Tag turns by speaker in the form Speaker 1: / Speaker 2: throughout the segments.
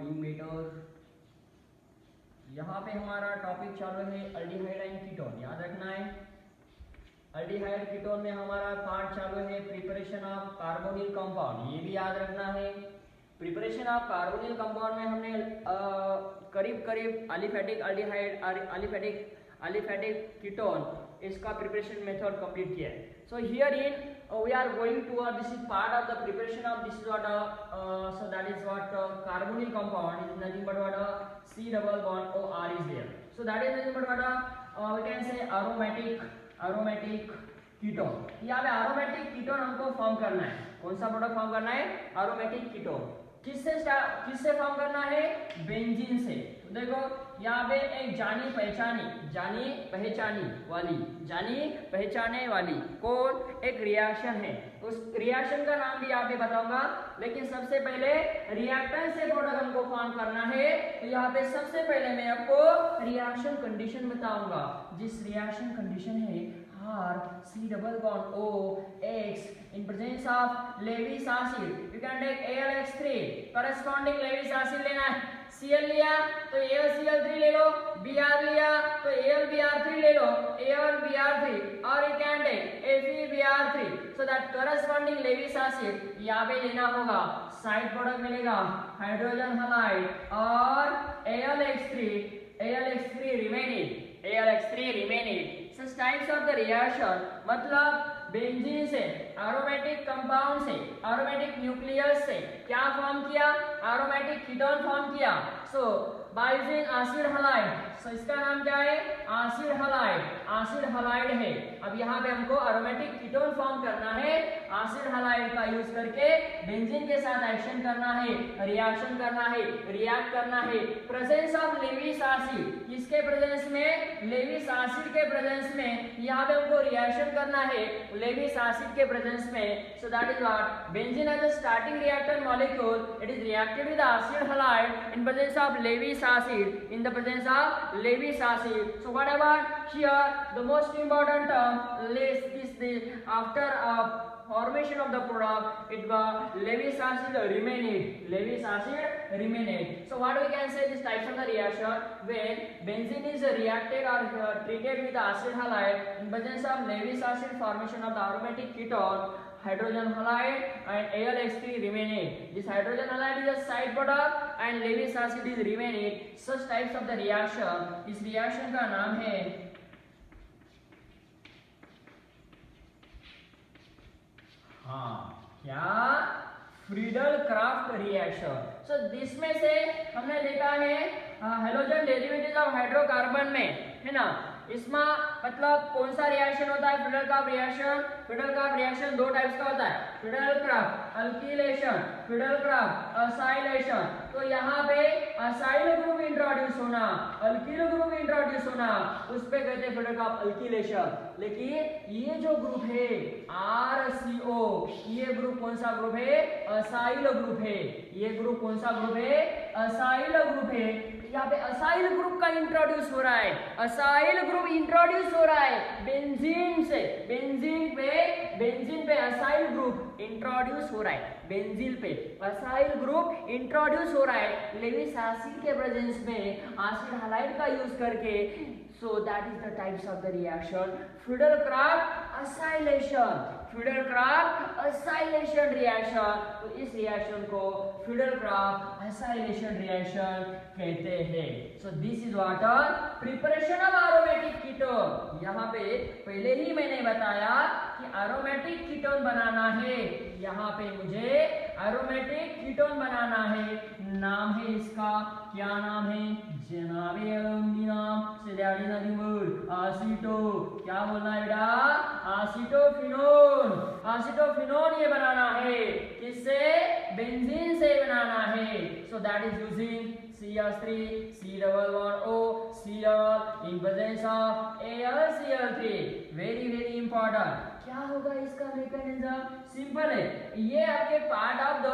Speaker 1: Doing better. यहाँ पे हमारा टॉपिक चालू है अल्डिहाइड एंड कीटोन, याद रखना है। अल्डिहाइड कीटोन में हमारा पार्ट चालू है प्रिपरेशन ऑफ कार्बोनिल कंपाउंड, ये भी याद रखना है। प्रिपरेशन ऑफ कार्बोनिल कंपाउंड में हमने करीब करीब एलिफेटिक अल्डिहाइड एलिफेटिक कीटोन इसका प्रिपरेशन मेथड कंप्लीट किया है। So here in we are going to this is part of the preparation of this is what so that is what carbonyl compound is nothing but what C double bond OR is there. So that is nothing but what we can say aromatic ketone. यहाँ पे aromatic ketone हमको form करना है। कौन सा product form करना है? aromatic ketone. किससे फॉर्म करना है? बेंजीन से। तो देखो यहाँ पे एक जानी पहचाने वाली कौन एक रिएक्शन है, उस रिएक्शन का नाम भी यहाँ पे बताऊंगा। लेकिन सबसे पहले रिएक्टेंट से प्रोडक्ट हमको फॉर्म करना है, तो यहाँ पे सबसे पहले मैं आपको रिएक्शन कंडीशन बताऊंगा। जिस रिएक्शन कंडीशन है R C double bond O X in presence of Lewis acid, you can take AlX3 corresponding Lewis acid लेना है। Cl लिया तो AlCl3 ले लो, Br लिया तो AlBr3 ले लो, AlBr3 और you can take FeBr3, so that corresponding Lewis acid यहाँ पे लेना होगा। साइड प्रोडक्ट मिलेगा हाइड्रोजन हलाइड और AlX3 remaining। Such types of the reaction मतलब बेंजीन से एरोमेटिक कंपाउंड से एरोमेटिक न्यूक्लियस से क्या फॉर्म किया? एरोमेटिक कीटोन फॉर्म किया। सो बाय यूजिंग एसिड हलाइड, सो इसका नाम क्या है? एसिड हलाइड है। अब यहाँ पे हमको एरोमेटिक कीटोन फॉर्म करना है, एसिड हलाइड का यूज करके बेंजीन के साथ एक्शन करना है, रिएक्शन करना है, रिएक्ट करना है। प्रेजेंस ऑफ लेविस एसिड, किसके प्रेजेंस में? लेविस एसिड के प्रेजेंस में यहाँ पे हमको रिएक्शन करना है लेविस एसिड के प्रेजेंस में। So that is what benzene as a starting reactant molecule, it is reacted with acid halide in presence of Lewis acid, in the presence of Lewis acid. So what about here? The most important term is the after formation of the product, it got Lewis acid remained. So what we can say these types of the reaction when benzene is reacted or treated with acid halide in presence of Lewis acid, formation of the aromatic ketone hydrogen halide and AlX3 remaining. This hydrogen halide is a side product and Lewis acid is remaining. Such types of the reaction, इस reaction का नाम है क्या? Friedel Crafts reaction. सो जिसमें से हमने देखा है हेलोजन डेरिवेटिव ऑफ हाइड्रोकार्बन में, है ना, इसमें मतलब कौन सा रिएक्शन होता है? फ्रीडल क्राफ्ट रिएक्शन दो टाइप्स का होता है, Friedel Crafts alkylation, Friedel Crafts acylation. तो यहाँ पे असाइल ग्रुप इंट्रोड्यूस होना, अल्कील ग्रुप इंट्रोड्यूस होना, उस पे कहते हैं फ्रीडल क्राफ्ट अल्कीलेशन। लेकिन ये जो ग्रुप है RCO, ये ग्रुप कौन सा ग्रुप है? असाइल ग्रुप है। ये ग्रुप कौन सा ग्रुप है? असाइल ग्रुप है। यहाँ पे असाइल ग्रुप का इंट्रोड्यूस हो रहा है, असाइल ग्रुप इंट्रोड्यूस हो रहा है बेंजीन से। बेंजीन पे असाइल ग्रुप इंट्रोड्यूस हो रहा है, बेंजीन पे असाइल ग्रुप इंट्रोड्यूस हो रहा है लेविस एसिड के प्रेजेंस में एसिड हाइलाइड का यूज करके। सो that is the types of the reaction Friedel Crafts acylation reaction. तो इस रिएक्शन को फ्रीडल क्राफ्ट असाइलेशन रिएक्शन कहते हैं। सो this is what preparation of aromatic ketone. यहाँ पे पहले ही मैंने बताया कि एरोमेटिक कीटोन बनाना है, यहाँ पे मुझे एरोमेटिक कीटोन बनाना है। नाम है इसका, क्या नाम है? जनाबे नाम से आसिटो, क्या बोलना है बेटा? आसिटोफिनोन ये बनाना है। किससे? बेंजीन से बनाना है। सो that is using CH3 C double bond O Cl in presence of AlCl3। Very important. क्या होगा इसका मैकेनिज्म? सिंपल है, ये आपके पार्ट ऑफ द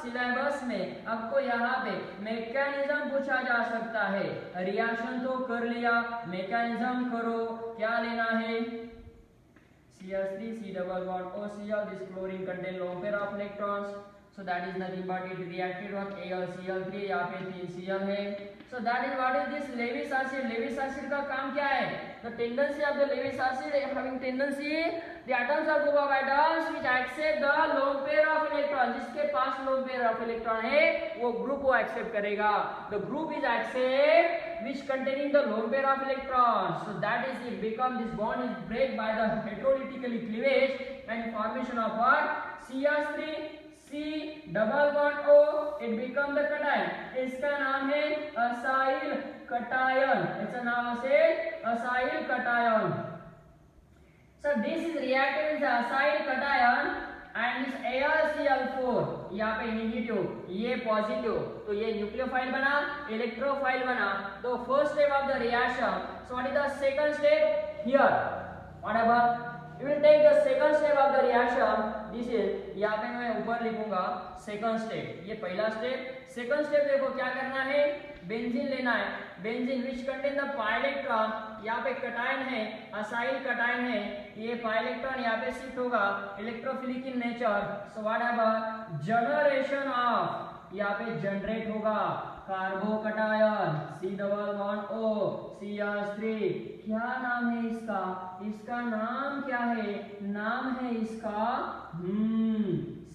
Speaker 1: सिलेबस में आपको यहाँ पे मैकेनिज्म पूछा जा सकता है। रिएक्शन तो कर लिया, मैकेनिज्म करो। क्या लेना है? CH3 C double bond OCl, this chlorine contain lone pair of electrons, so that is nothing but it reacted with AlCl3, यहाँ पे 3Cl है, so that is what is this Lewis acid. Lewis acid का काम क्या है? The tendency of the Lewis acid having tendency, the atoms are group of atoms which accept the lone pair of electron. जिसके पास lone pair of electron है वो group वो accept करेगा. The group is accept which containing the lone pair of electrons, so that is it become this bond is break by the heterolytically cleavage and formation of what? CH3 C double bond O, it become the cation. इसका नाम है acyl cation. इसका नाम है acyl cation. So this is reacted with the acyl cation and this AlCl4 यहाँ पे negative, ये positive, तो ये न्यूक्लियोफाइल बना, इलेक्ट्रोफाइल बना. तो first step of the reaction. So what is the second step here? Whatever you will take the second step of the reaction. This is यहाँ पे मैं ऊपर लिखूंगा second step. ये पहला step. Second step देखो क्या करना है, बेंजीन लेना है. Benzene which contain the pi electron, यहाँ पे कटायन है, असाइल कटायन है, ये pi electron यहाँ पे शिफ्ट होगा, electrophilic in nature. So whatever generation of, यहाँ पे जनरेट होगा carbocation C double bond O CH3. क्या नाम है इसका? इसका नाम क्या है? नाम है इसका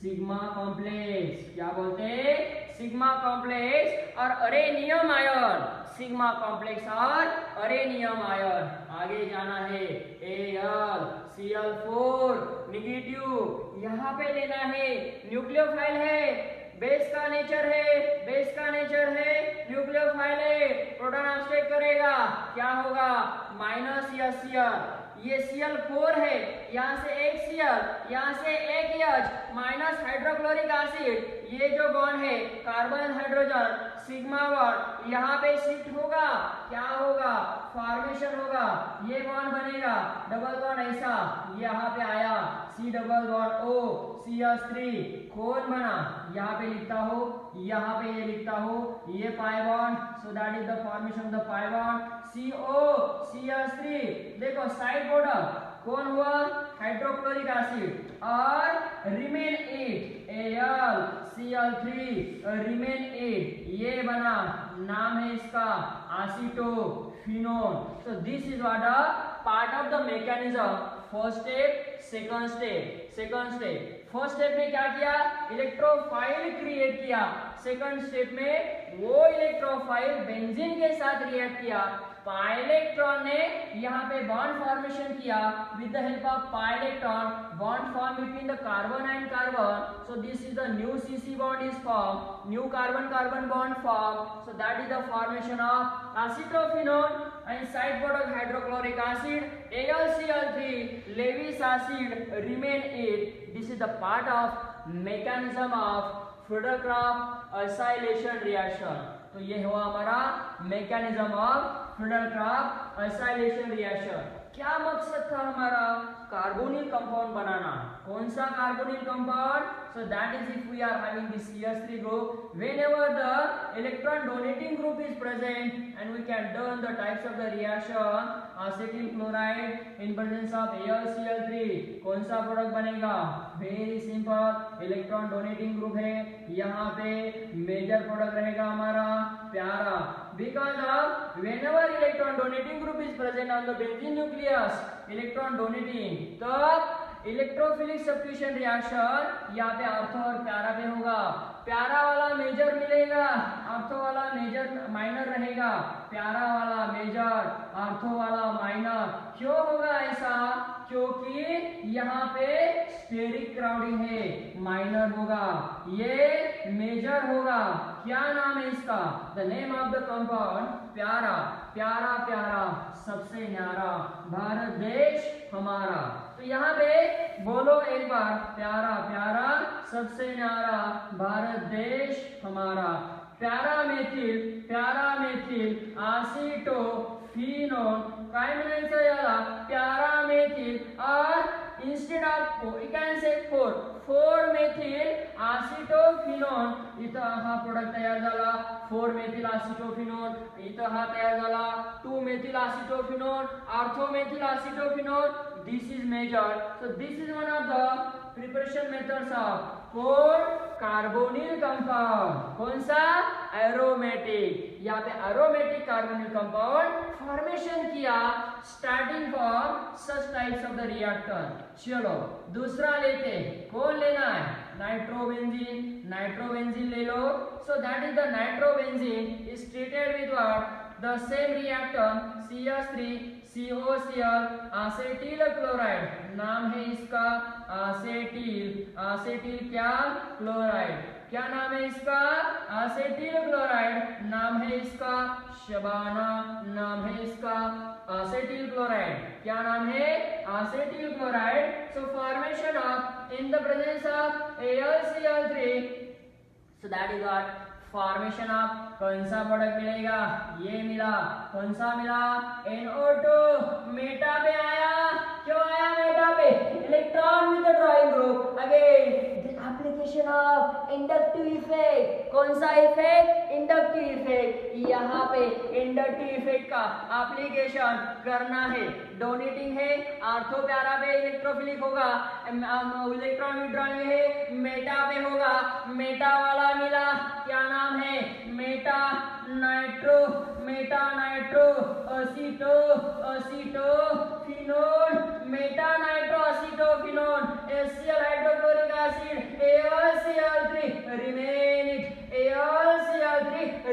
Speaker 1: सिग्मा कॉम्प्लेक्स. क्या बोलते हैं? सिग्मा कॉम्प्लेक्स और अरेनियम आयन. सिग्मा कॉम्प्लेक्स और अरेनियम आयन. आगे जाना है AlCl4 नेगेटिव, यहाँ पे लेना है, न्यूक्लियोफाइल है, बेस का नेचर है, बेस का नेचर है, न्यूक्लियोफाइल है, प्रोटॉन ऑब्स्ट्रैक्ट करेगा, क्या होगा? माइनस या Cl. ये Cl4 है, यहाँ से एक Cl, यहाँ से एक H, माइनस हाइड्रोक्लोरिक एसिड. ये जो बॉन्ड है कार्बन हाइड्रोजन सिग्मा बॉन्ड यहाँ पे शिफ्ट होगा, क्या होगा? फॉर्मेशन होगा, ये बॉन्ड बनेगा, डबल बॉन्ड ऐसा यहाँ पे आया, C double bond O CH3 कौन बना? यहाँ पे लिखता हो, यहाँ पे ये लिखता हो, ये pi bond. So that is the formation of the pi bond CO CH3. देखो साइड प्रोडक्ट कौन हुआ? हाइड्रोक्लोरिक एसिड और रिमेन 8 AlCl3 रिमेन 8, ये बना, नाम है इसका acetophenone. So this is what a part of the mechanism. First step, second step. Second step, first step में क्या किया? इलेक्ट्रोफाइल क्रिएट किया. सेकंड स्टेप में वो इलेक्ट्रोफाइल बेंजीन के साथ रिएक्ट किया. पाई इलेक्ट्रॉन ने यहाँ पे बॉन्ड फॉर्मेशन किया with the help of pi electron. Bond form between the carbon and carbon. So this is the new CC bond is form, new carbon carbon bond form. So that is the formation of acetophenone and side product hydrochloric acid AlCl3 Lewis acid remain 8. This is the part of mechanism of Friedel-Crafts acylation reaction. तो ये हुआ हमारा mechanism of Friedel-Crafts acylation reaction. क्या मकसद था हमारा? Carbonyl compound बनाना. कौन सा carbonyl compound? So that is if we are having this CH3 group, whenever the electron donating group is present, and we can learn the types of the reaction. Acetyl chloride in presence of AlCl3 कौन सा product बनेगा? Very simple, electron donating group है, यहाँ पे major product रहेगा हमारा प्यारा. Because of whenever electron donating group is present on the benzene nucleus, electron donating, तब इलेक्ट्रोफिलिक सब्स्टिट्यूशन रिएक्शन यहाँ पे ऑर्थो और प्यारा पे होगा. प्यारा वाला मेजर मिलेगा, ऑर्थो वाला मेजर माइनर रहेगा, प्यारा वाला मेजर, ऑर्थो वाला माइनर. क्यों होगा ऐसा? क्योंकि यहाँ पे स्टेरिक क्राउडिंग है, माइनर होगा, ये मेजर होगा. क्या नाम है इसका? The name of the compound प्यारा. प्यारा प्यारा सबसे न्यारा, भारत देश हमारा. तो यहाँ पे बोलो एक बार, प्यारा प्यारा सबसे न्यारा, भारत देश हमारा. प्यारा मेथिल एसीटोफिनोन काय म्हणायचं याला? प्यारा मेथिल और instead of you can say 4 methyl acetophenone इथं हा प्रोडक्ट तयार झाला 4 methyl acetophenone इथं हा तयार झाला 2 methyl acetophenone ortho methyl acetophenone this is measured so this is one of the preparation methods of 4 carbonyl compound कौन सा एरोमेटिक यहाँ पे एरोमेटिक कार्बोनिल कंपाउंड फॉर्मेशन किया starting from such types of the reactor चलो दूसरा लेते कौन लेना है नाइट्रोबेंजीन ले लो so that is the nitrobenzene is treated with what the same reactor CH3COCl acetyl chloride नाम है इसका एसिटिल क्या क्लोराइड क्या नाम है इसका एसिटिल क्लोराइड नाम है इसका शबाना नाम है इसका एसिटिल क्लोराइड क्या नाम है acetyl chloride so formation of in the presence of AlCl3 so that is what formation of कौन सा प्रोडक्ट मिलेगा ये मिला कौन सा मिला NO2 मेटा पे आया क्यों आया मेटा पे electron with the drawing group again the application of inductive effect कौन सा इफेक्ट इंडक्टिव इफेक्ट यहाँ पे इंडक्टिव इफेक्ट का एप्लीकेशन करना है डोनेटिंग है आर्थो प्यारा पे इलेक्ट्रोफिलिक होगा इलेक्ट्रॉन विड्रॉइंग है मेटा पे होगा मेटा वाला मिला क्या नाम है meta nitro acetophenone meta nitro acetophenone HCl hydrochloric acid AlCl3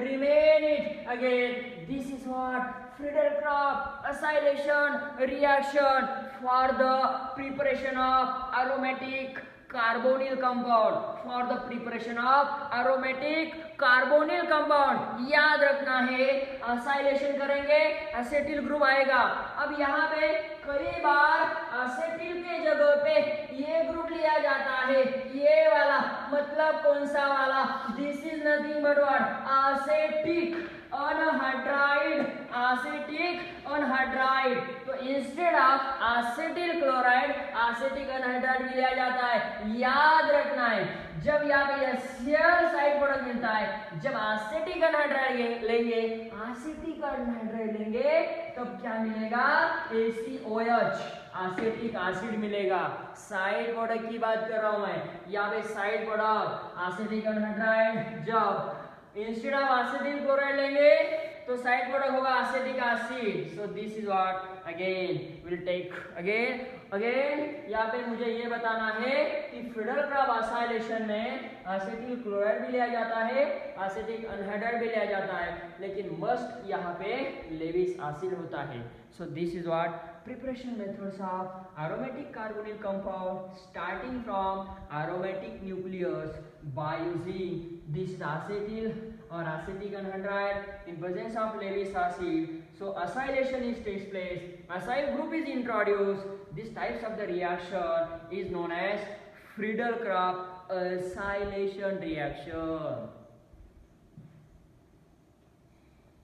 Speaker 1: remain it again this is what Friedel-Crafts acylation reaction for the preparation of aromatic carbonyl compound for the preparation of aromatic carbonyl compound याद रखना है acylation करेंगे acetyl group आएगा अब यहाँ पे कई बार acetyl के जगह पे ये ग्रुप लिया जाता है ये वाला मतलब कौन सा वाला this is nothing but what acetic anhydride तो instead of acetyl chloride acetic anhydride भी लिया जाता है याद रखना है जब यहाँ पे HCl साइड प्रोडक्ट मिलता है जब एसिटिक अनहाइड्राइड लेंगे एसिटिक अनहाइड्राइड लेंगे तब क्या मिलेगा ACOH एसिटिक एसिड मिलेगा साइड प्रोडक्ट की बात कर रहा हूं मैं यहाँ पे साइड प्रोडक्ट एसिटिक अनहाइड्राइड जब इंस्टेड ऑफ एसिटिल क्लोराइड लेंगे तो साइड प्रोडक्ट होगा acetic acid so this is what again will take again यहाँ पे मुझे ये बताना है कि फ्रीडल-क्राफ्ट एसाइलेशन में एसिटिल क्लोराइड भी लिया जाता है एसिटिक अनहाइड्राइड भी लिया जाता है लेकिन मस्ट यहाँ पे लेविस एसिड होता है सो this is what preparation methods of aromatic carbonyl compound starting from aromatic nucleus by using this acetyl or acetic anhydride in presence of Lewis acid. So acylation takes place. Acyl group is introduced. This types of the reaction is known as Friedel-Crafts acylation reaction.